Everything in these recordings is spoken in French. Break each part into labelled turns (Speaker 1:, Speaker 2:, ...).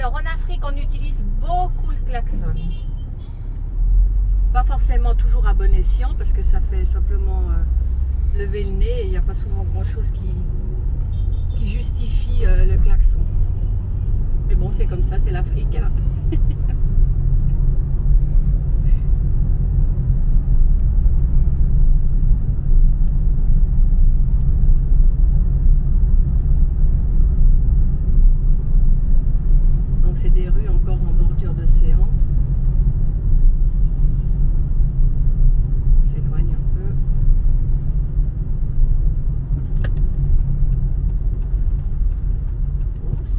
Speaker 1: Alors en Afrique, on utilise beaucoup le klaxon. Pas forcément toujours à bon escient parce que ça fait simplement lever le nez et il n'y a pas souvent grand chose qui justifie le klaxon. Mais bon, c'est comme ça, c'est l'Afrique. Hein. Donc c'est des rues encore en bordure d'océan. On s'éloigne un peu. Oups.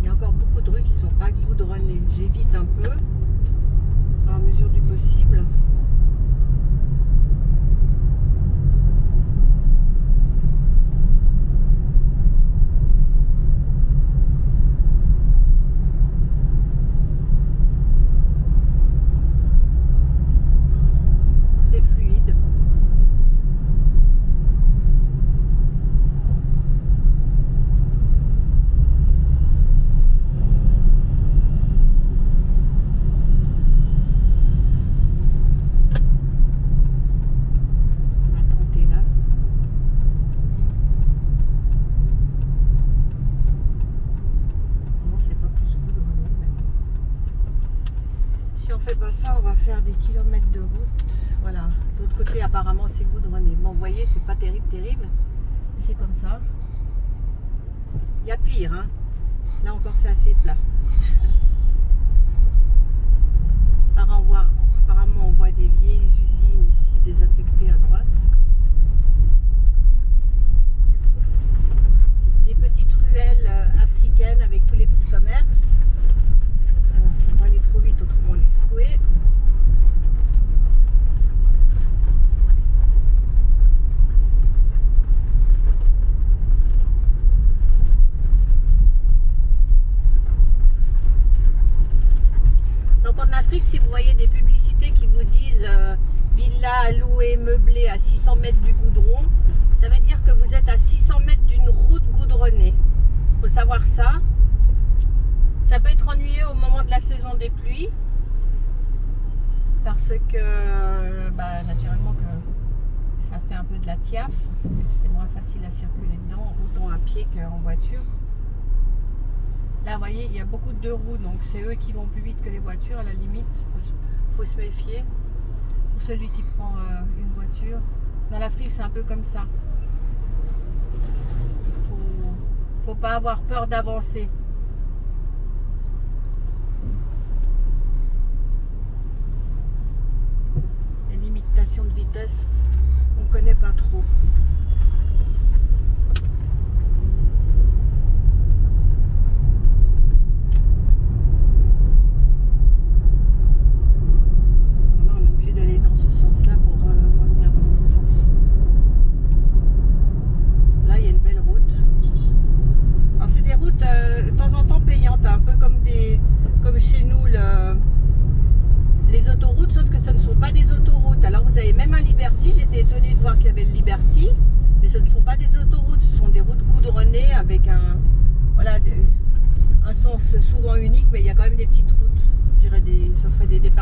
Speaker 1: Il y a encore beaucoup de rues qui ne sont pas goudronnées. J'évite un peu, à mesure du possible. C'est fluide. On va tenter là. Non, c'est pas plus goudronné, mais bon. Si on fait pas ça, on va faire des kilomètres de route. Voilà. De l'autre côté, apparemment, c'est goudronné. Bon, vous voyez, c'est pas terrible, terrible. Mais c'est comme ça. Il y a pire, hein. Là encore, c'est assez plat. Apparemment, on voit des vieilles usines ici désaffectées à droite. Des petites ruelles africaines avec tous les petits commerces. Alors, faut pas aller trop vite, autrement on est secoué. Donc en Afrique, si vous voyez des publicités qui vous disent villa louée, meublée à 600 mètres du goudron, ça veut dire que vous êtes à 600 mètres d'une route goudronnée. Il faut savoir ça. Ça peut être ennuyeux au moment de la saison des pluies. Parce que, naturellement, que ça fait un peu de la tiaf. C'est moins facile à circuler dedans, autant à pied qu'en voiture. Là, vous voyez, il y a beaucoup de deux roues, donc c'est eux qui vont plus vite que les voitures, à la limite. Faut se méfier. Pour celui qui prend une voiture. Dans l'Afrique, c'est un peu comme ça. Il faut pas avoir peur d'avancer. Les limitations de vitesse, on ne connaît pas trop. De temps en temps payantes, un peu comme chez nous les autoroutes, sauf que ce ne sont pas des autoroutes. Alors vous avez même un Liberty, j'étais étonnée de voir qu'il y avait le Liberty, mais ce ne sont pas des autoroutes, ce sont des routes goudronnées avec un sens souvent unique, mais il y a quand même des petites routes. Je dirais ça serait des départements.